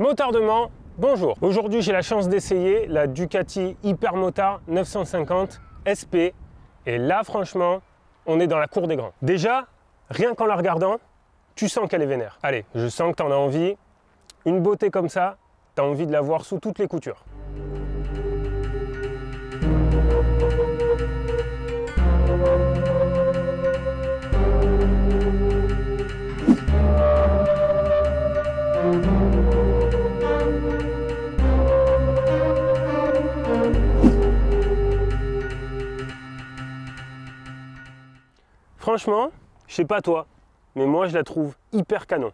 Motardement, bonjour. Aujourd'hui j'ai la chance d'essayer la Ducati Hypermotard 950 SP et là franchement on est dans la cour des grands. Déjà, rien qu'en la regardant, tu sens qu'elle est vénère. Allez, je sens que tu en as envie. Une beauté comme ça, tu as envie de la voir sous toutes les coutures. Franchement, je sais pas toi, mais moi je la trouve hyper canon.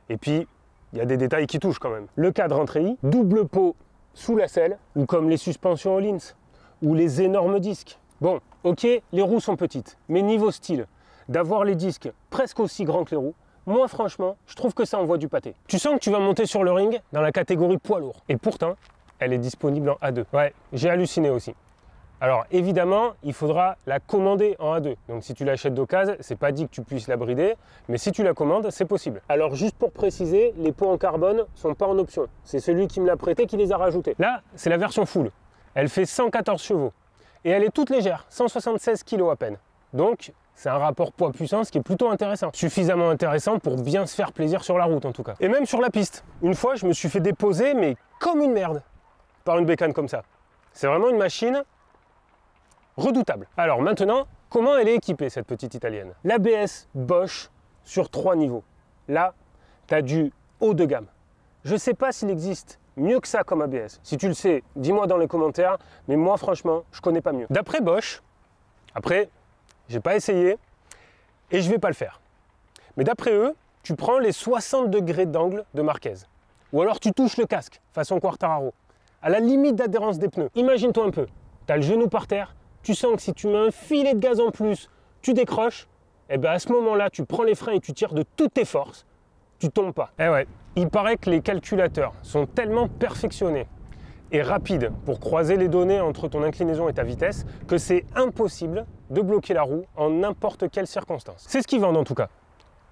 Et puis, il y a des détails qui touchent quand même. Le cadre en treillis, double pot sous la selle, ou comme les suspensions Öhlins, ou les énormes disques. Bon, ok, les roues sont petites, mais niveau style, d'avoir les disques presque aussi grands que les roues, moi franchement, je trouve que ça envoie du pâté. Tu sens que tu vas monter sur le ring dans la catégorie poids lourd. Et pourtant, elle est disponible en A2. Ouais, j'ai halluciné aussi. Alors évidemment, il faudra la commander en A2. Donc si tu l'achètes d'occasion, c'est pas dit que tu puisses la brider, mais si tu la commandes, c'est possible. Alors juste pour préciser, les pots en carbone sont pas en option. C'est celui qui me l'a prêté qui les a rajoutés. Là, c'est la version full. Elle fait 114 chevaux. Et elle est toute légère, 176 kg à peine. Donc c'est un rapport poids-puissance qui est plutôt intéressant. Suffisamment intéressant pour bien se faire plaisir sur la route en tout cas. Et même sur la piste. Une fois, je me suis fait déposer, mais comme une merde, par une bécane comme ça. C'est vraiment une machine redoutable. Alors maintenant, comment elle est équipée cette petite italienne? L'ABS Bosch sur 3 niveaux. Là, tu as du haut de gamme. Je ne sais pas s'il existe mieux que ça comme ABS. Si tu le sais, dis-moi dans les commentaires, mais moi franchement, je connais pas mieux. D'après Bosch, après, j'ai pas essayé et je vais pas le faire. Mais d'après eux, tu prends les 60 degrés d'angle de Marquez. Ou alors tu touches le casque, façon Quartararo, à la limite d'adhérence des pneus. Imagine-toi un peu, tu as le genou par terre, tu sens que si tu mets un filet de gaz en plus, tu décroches, et bien à ce moment-là, tu prends les freins et tu tires de toutes tes forces, tu tombes pas. Eh ouais, il paraît que les calculateurs sont tellement perfectionnés et rapides pour croiser les données entre ton inclinaison et ta vitesse que c'est impossible de bloquer la roue en n'importe quelle circonstance. C'est ce qu'ils vendent en tout cas.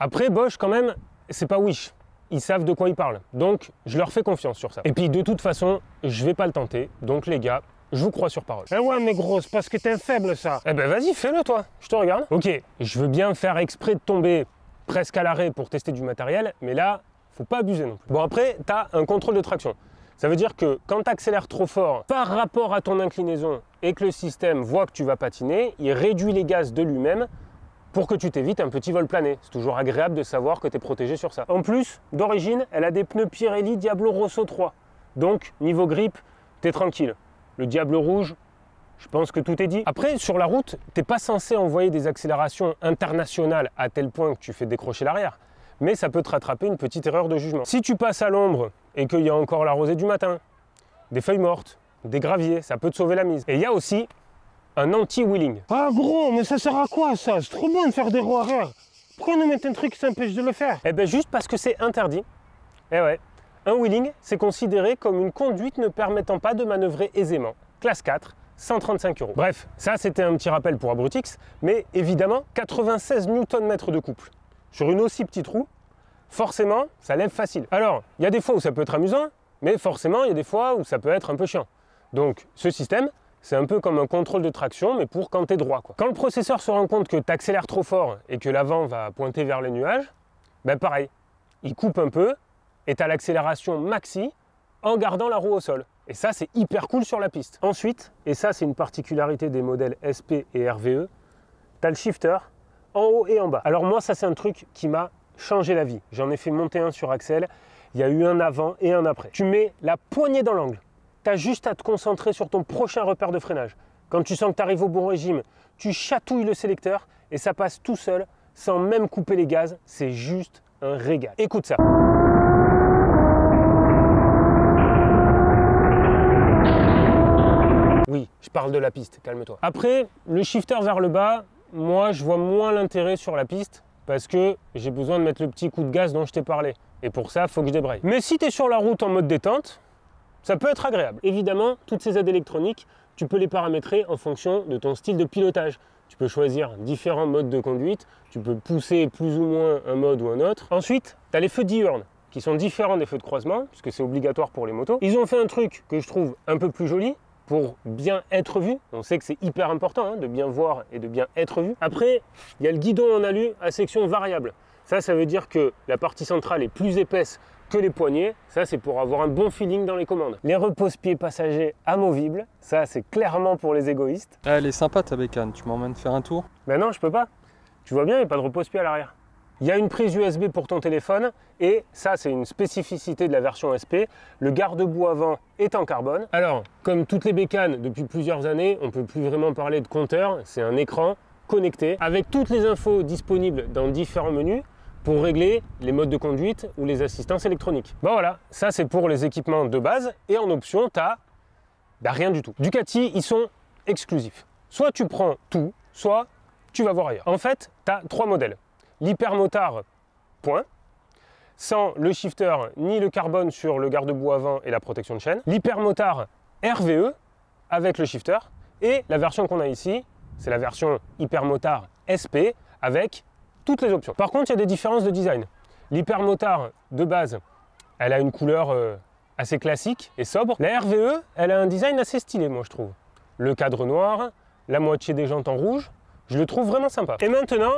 Après, Bosch quand même, c'est pas Wish. Ils savent de quoi ils parlent, donc je leur fais confiance sur ça. Et puis de toute façon, je vais pas le tenter, donc les gars, je vous crois sur parole. Eh ouais, mais gros, c'est parce que t'es un faible, ça. Eh ben vas-y, fais-le toi, je te regarde. Ok, je veux bien faire exprès de tomber presque à l'arrêt pour tester du matériel, mais là, faut pas abuser non plus. Bon après, tu as un contrôle de traction. Ça veut dire que quand tu accélères trop fort par rapport à ton inclinaison et que le système voit que tu vas patiner, il réduit les gaz de lui-même pour que tu t'évites un petit vol plané. C'est toujours agréable de savoir que tu es protégé sur ça. En plus, d'origine, elle a des pneus Pirelli Diablo Rosso 3. Donc, niveau grippe, tu es tranquille. Le Diable Rouge, je pense que tout est dit. Après, sur la route, tu n'es pas censé envoyer des accélérations internationales à tel point que tu fais décrocher l'arrière. Mais ça peut te rattraper une petite erreur de jugement. Si tu passes à l'ombre et qu'il y a encore la rosée du matin, des feuilles mortes, des graviers, ça peut te sauver la mise. Et il y a aussi un anti-wheeling. Ah gros, mais ça sert à quoi ça? C'est trop bon de faire des roues arrière. Pourquoi nous mettre un truc qui s'empêche de le faire? Eh bien juste parce que c'est interdit. Eh ouais. Un wheeling, c'est considéré comme une conduite ne permettant pas de manœuvrer aisément. Classe 4, 135 €. Bref, ça c'était un petit rappel pour Abrutix, mais évidemment 96 Nm de couple. Sur une aussi petite roue, forcément, ça lève facile. Alors, il y a des fois où ça peut être amusant, mais forcément, il y a des fois où ça peut être un peu chiant. Donc, ce système, c'est un peu comme un contrôle de traction, mais pour quand tu es droit, quoi. Quand le processeur se rend compte que tu accélères trop fort et que l'avant va pointer vers les nuages, ben pareil, il coupe un peu, et tu as l'accélération maxi en gardant la roue au sol. Et ça, c'est hyper cool sur la piste. Ensuite, et ça, c'est une particularité des modèles SP et RVE, tu as le shifter en haut et en bas. Alors moi, ça, c'est un truc qui m'a changé la vie. J'en ai fait monter un sur Axel. Il y a eu un avant et un après. Tu mets la poignée dans l'angle. Tu as juste à te concentrer sur ton prochain repère de freinage. Quand tu sens que tu arrives au bon régime, tu chatouilles le sélecteur et ça passe tout seul, sans même couper les gaz. C'est juste un régal. Écoute ça. Oui, je parle de la piste, calme-toi. Après, le shifter vers le bas, moi je vois moins l'intérêt sur la piste parce que j'ai besoin de mettre le petit coup de gaz dont je t'ai parlé. Et pour ça, il faut que je débraye. Mais si tu es sur la route en mode détente, ça peut être agréable. Évidemment, toutes ces aides électroniques, tu peux les paramétrer en fonction de ton style de pilotage. Tu peux choisir différents modes de conduite, tu peux pousser plus ou moins un mode ou un autre. Ensuite, tu as les feux diurnes. qui sont différents des feux de croisement, puisque c'est obligatoire pour les motos. Ils ont fait un truc que je trouve un peu plus joli, pour bien être vu. On sait que c'est hyper important hein, de bien voir et de bien être vu. Après, il y a le guidon en alu à section variable. Ça veut dire que la partie centrale est plus épaisse que les poignées. Ça, c'est pour avoir un bon feeling dans les commandes. Les repose-pieds passagers amovibles. Ça, c'est clairement pour les égoïstes. Ah, elle est sympa ta bécane. Tu m'emmènes faire un tour? Ben non, je peux pas. Tu vois bien, il n'y a pas de repose-pied à l'arrière. Il y a une prise USB pour ton téléphone et ça c'est une spécificité de la version SP, le garde-boue avant est en carbone. Alors, comme toutes les bécanes depuis plusieurs années, on ne peut plus vraiment parler de compteur, c'est un écran connecté avec toutes les infos disponibles dans différents menus pour régler les modes de conduite ou les assistances électroniques. Bon voilà, ça c'est pour les équipements de base et en option tu as rien du tout. Ducati, ils sont exclusifs. Soit tu prends tout, soit tu vas voir ailleurs. En fait, tu as 3 modèles. L'hypermotard, point, sans le shifter ni le carbone sur le garde-boue avant et la protection de chaîne. L'hypermotard RVE avec le shifter. Et la version qu'on a ici, c'est la version hypermotard SP avec toutes les options. Par contre, il y a des différences de design. L'hypermotard de base, elle a une couleur assez classique et sobre. La RVE, elle a un design assez stylé, moi je trouve. Le cadre noir, la moitié des jantes en rouge, je le trouve vraiment sympa. Et maintenant,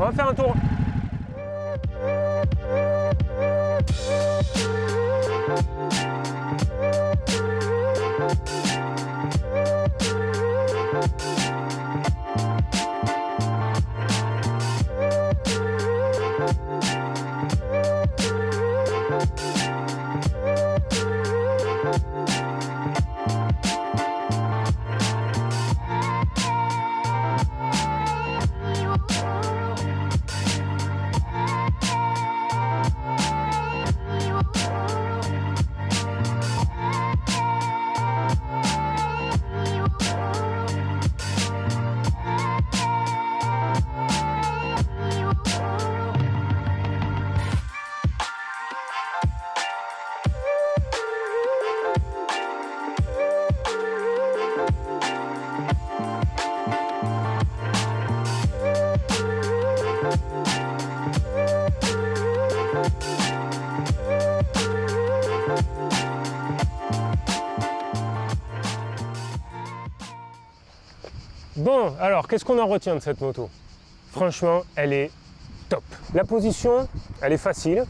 on va faire un tour. Bon, alors, qu'est-ce qu'on en retient de cette moto? Franchement, elle est top. La position, elle est facile.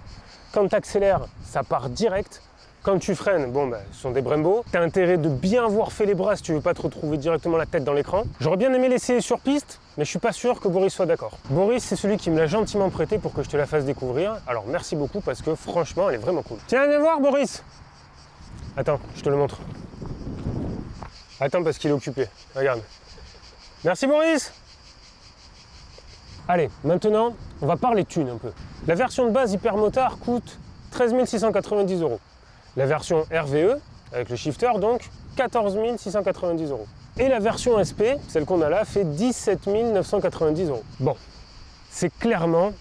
Quand tu accélères, ça part direct. Quand tu freines, bon, ce sont des Brembo. Tu as intérêt de bien avoir fait les bras si tu veux pas te retrouver directement la tête dans l'écran. J'aurais bien aimé l'essayer sur piste, mais je suis pas sûr que Boris soit d'accord. Boris, c'est celui qui me l'a gentiment prêté pour que je te la fasse découvrir. Alors, merci beaucoup parce que franchement, elle est vraiment cool. Tiens, viens voir, Boris. Attends, je te le montre. Attends, parce qu'il est occupé. Regarde. Merci Boris. Allez, maintenant, on va parler thunes un peu. La version de base hypermotard coûte 13 690 €. La version RVE, avec le shifter, donc 14 690 €. Et la version SP, celle qu'on a là, fait 17 990 €. Bon, c'est clairement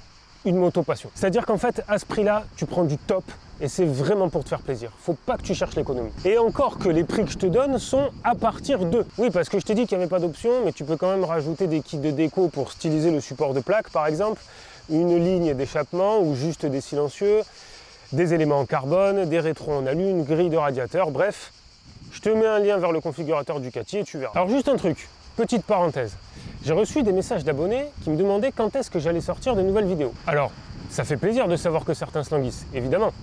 une moto passion. C'est-à-dire qu'en fait, à ce prix-là, tu prends du top et c'est vraiment pour te faire plaisir. Faut pas que tu cherches l'économie. Et encore que les prix que je te donne sont à partir de... Oui, parce que je t'ai dit qu'il n'y avait pas d'option, mais tu peux quand même rajouter des kits de déco pour styliser le support de plaque, par exemple, une ligne d'échappement ou juste des silencieux, des éléments en carbone, des rétros en alu, une grille de radiateur, bref. Je te mets un lien vers le configurateur Ducati et tu verras. Alors juste un truc, petite parenthèse. J'ai reçu des messages d'abonnés qui me demandaient quand est-ce que j'allais sortir de nouvelles vidéos. Alors, ça fait plaisir de savoir que certains se languissent, évidemment.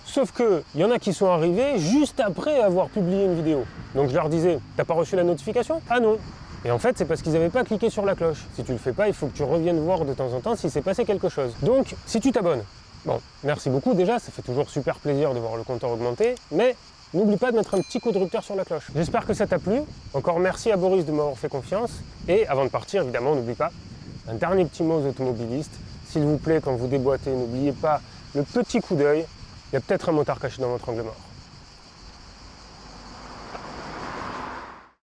Sauf qu'il y en a qui sont arrivés juste après avoir publié une vidéo. Donc je leur disais, t'as pas reçu la notification? Ah non. Et en fait, c'est parce qu'ils n'avaient pas cliqué sur la cloche. Si tu le fais pas, il faut que tu reviennes voir de temps en temps s'il s'est passé quelque chose. Donc, si tu t'abonnes, bon, merci beaucoup déjà, ça fait toujours super plaisir de voir le compteur augmenter, mais n'oublie pas de mettre un petit coup de rupteur sur la cloche. J'espère que ça t'a plu. Encore merci à Boris de m'avoir fait confiance. Et avant de partir, évidemment, n'oublie pas, un dernier petit mot aux automobilistes. S'il vous plaît, quand vous déboîtez, n'oubliez pas le petit coup d'œil. Il y a peut-être un motard caché dans votre angle mort.